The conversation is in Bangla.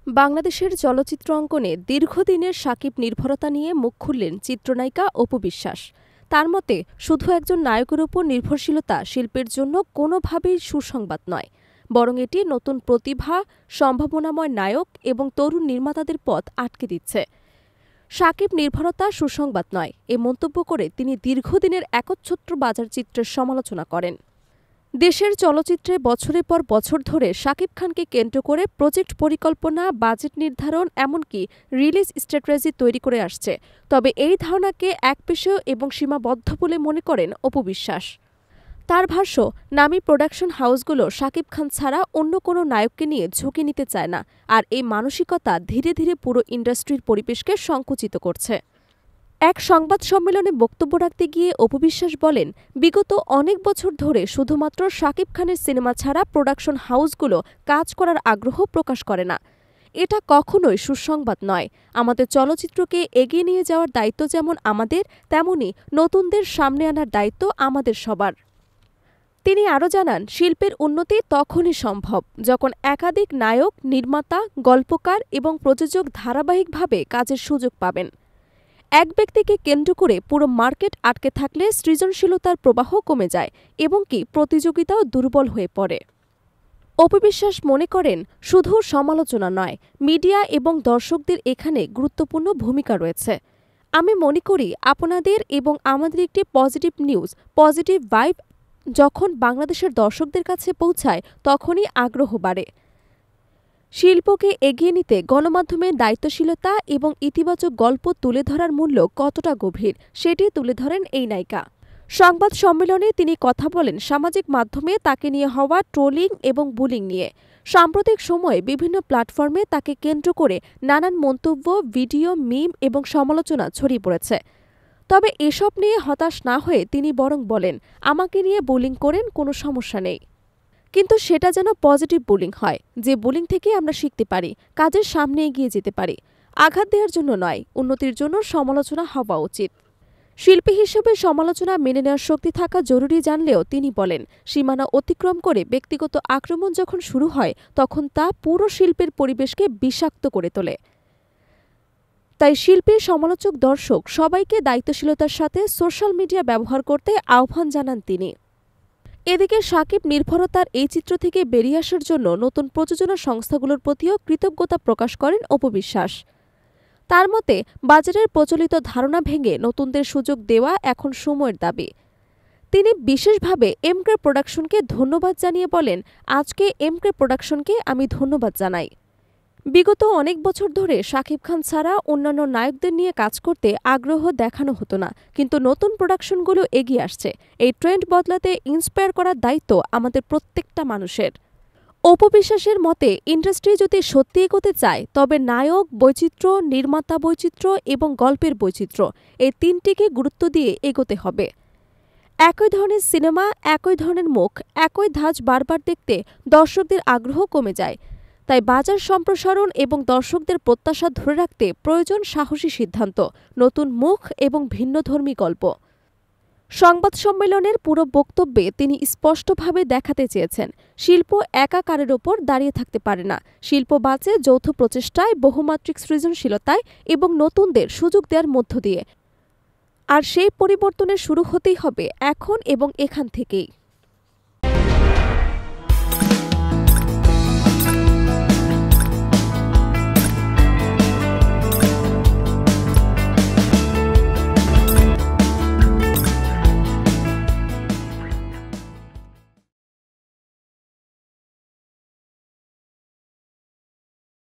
বাংলাদেশের চলচ্চিত্র অঙ্গনে দীর্ঘদিনের শাকিব নির্ভরতা নিয়ে মুখ খুললেন চিত্রনায়িকা অপু বিশ্বাস। তার মতে, শুধু একজন নায়কের ওপর নির্ভরশীলতা শিল্পের জন্য কোনোভাবেই সুসংবাদ নয়, বরং এটি নতুন প্রতিভা, সম্ভাবনাময় নায়ক এবং তরুণ নির্মাতাদের পথ আটকে দিচ্ছে। শাকিব নির্ভরতা সুসংবাদ নয়, এ মন্তব্য করে তিনি দীর্ঘদিনের একচ্ছত্র বাজার চিত্রের সমালোচনা করেন। দেশের চলচ্চিত্রে বছরের পর বছর ধরে শাকিব খানকে কেন্দ্র করে প্রজেক্ট পরিকল্পনা, বাজেট নির্ধারণ, এমনকি রিলিজ স্ট্র্যাটেজি তৈরি করে আসছে। তবে এই ধারণাকে একপেশীয় এবং সীমাবদ্ধ বলে মনে করেন অপু বিশ্বাস। তার ভাষ্য, নামী প্রোডাকশন হাউসগুলো শাকিব খান ছাড়া অন্য কোনো নায়ককে নিয়ে ঝুঁকি নিতে চায় না, আর এই মানসিকতা ধীরে ধীরে পুরো ইন্ডাস্ট্রির পরিবেশকে সংকুচিত করছে। এক সংবাদ সম্মেলনে বক্তব্য রাখতে গিয়ে অপু বিশ্বাস বলেন, বিগত অনেক বছর ধরে শুধুমাত্র শাকিব খানের সিনেমা ছাড়া প্রোডাকশন হাউসগুলো কাজ করার আগ্রহ প্রকাশ করে না। এটা কখনোই সুসংবাদ নয়। আমাদের চলচ্চিত্রকে এগিয়ে নিয়ে যাওয়ার দায়িত্ব যেমন আমাদের, তেমনি নতুনদের সামনে আনার দায়িত্ব আমাদের সবার। তিনি আরও জানান, শিল্পের উন্নতি তখনই সম্ভব যখন একাধিক নায়ক, নির্মাতা, গল্পকার এবং প্রযোজক ধারাবাহিকভাবে কাজের সুযোগ পাবেন। এক ব্যক্তিকে কেন্দ্র করে পুরো মার্কেট আটকে থাকলে সৃজনশীলতার প্রবাহ কমে যায় এবং প্রতিযোগিতাও দুর্বল হয়ে পড়ে। অপু বিশ্বাস মনে করেন, শুধু সমালোচনা নয়, মিডিয়া এবং দর্শকদের এখানে গুরুত্বপূর্ণ ভূমিকা রয়েছে। আমি মনে করি, আপনাদের এবং আমাদের একটি পজিটিভ নিউজ, পজিটিভ ভাইব যখন বাংলাদেশের দর্শকদের কাছে পৌঁছায়, তখনই আগ্রহ বাড়ে। শিল্পকে এগিয়ে নিতে গণমাধ্যমের দায়িত্বশীলতা এবং ইতিবাচক গল্প তুলে ধরার মূল্য কতটা গভীর, সেটি তুলে ধরেন এই নায়িকা। সংবাদ সম্মেলনে তিনি কথা বলেন সামাজিক মাধ্যমে তাকে নিয়ে হওয়া ট্রোলিং এবং বুলিং নিয়ে। সাম্প্রতিক সময়ে বিভিন্ন প্ল্যাটফর্মে তাকে কেন্দ্র করে নানান মন্তব্য, ভিডিও, মিম এবং সমালোচনা ছড়িয়ে পড়েছে। তবে এসব নিয়ে হতাশ না হয়ে তিনি বরং বলেন, আমাকে নিয়ে বুলিং করেন, কোনো সমস্যা নেই, কিন্তু সেটা যেন পজিটিভ বুলিং হয়, যে বুলিং থেকে আমরা শিখতে পারি, কাজের সামনে এগিয়ে যেতে পারি। আঘাত দেওয়ার জন্য নয়, উন্নতির জন্য সমালোচনা হওয়া উচিত। শিল্পী হিসেবে সমালোচনা মেনে নেওয়ার শক্তি থাকা জরুরি জানলেও তিনি বলেন, সীমানা অতিক্রম করে ব্যক্তিগত আক্রমণ যখন শুরু হয়, তখন তা পুরো শিল্পের পরিবেশকে বিষাক্ত করে তোলে। তাই শিল্পী, সমালোচক, দর্শক সবাইকে দায়িত্বশীলতার সাথে সোশ্যাল মিডিয়া ব্যবহার করতে আহ্বান জানান তিনি। এদিকে শাকিব নির্ভরতার এই চিত্র থেকে বেরিয়ে আসার জন্য নতুন প্রযোজনা সংস্থাগুলোর প্রতিও কৃতজ্ঞতা প্রকাশ করেন অপু বিশ্বাস। তার মতে, বাজারের প্রচলিত ধারণা ভেঙে নতুনদের সুযোগ দেওয়া এখন সময়ের দাবি। তিনি বিশেষভাবে এমকে প্রোডাকশনকে ধন্যবাদ জানিয়ে বলেন, আজকে এমকে প্রোডাকশনকে আমি ধন্যবাদ জানাই। বিগত অনেক বছর ধরে শাকিব খান ছাড়া অন্যান্য নায়কদের নিয়ে কাজ করতে আগ্রহ দেখানো হতো না, কিন্তু নতুন প্রোডাকশনগুলো এগিয়ে আসছে। এই ট্রেন্ড বদলাতে ইন্সপায়ার করার দায়িত্ব আমাদের প্রত্যেকটা মানুষের। অপু বিশ্বাসের মতে, ইন্ডাস্ট্রি যদি সত্যি এগোতে চায়, তবে নায়ক বৈচিত্র্য, নির্মাতা বৈচিত্র্য এবং গল্পের বৈচিত্র্য, এই তিনটিকে গুরুত্ব দিয়ে এগোতে হবে। একই ধরনের সিনেমা, একই ধরনের মুখ, একই ধাঁচ বারবার দেখতে দর্শকদের আগ্রহ কমে যায়। তাই বাজার সম্প্রসারণ এবং দর্শকদের প্রত্যাশা ধরে রাখতে প্রয়োজন সাহসী সিদ্ধান্ত, নতুন মুখ এবং ভিন্নধর্মী গল্প। সংবাদ সম্মেলনের পুরো বক্তব্যে তিনি স্পষ্টভাবে দেখাতে চেয়েছেন, শিল্প একা কারের ওপর দাঁড়িয়ে থাকতে পারে না। শিল্প বাঁচে যৌথ প্রচেষ্টায়, বহুমাত্রিক সৃজনশীলতায় এবং নতুনদের সুযোগ দেওয়ার মধ্য দিয়ে। আর সেই পরিবর্তনের শুরু হতেই হবে এখন এবং এখান থেকেই।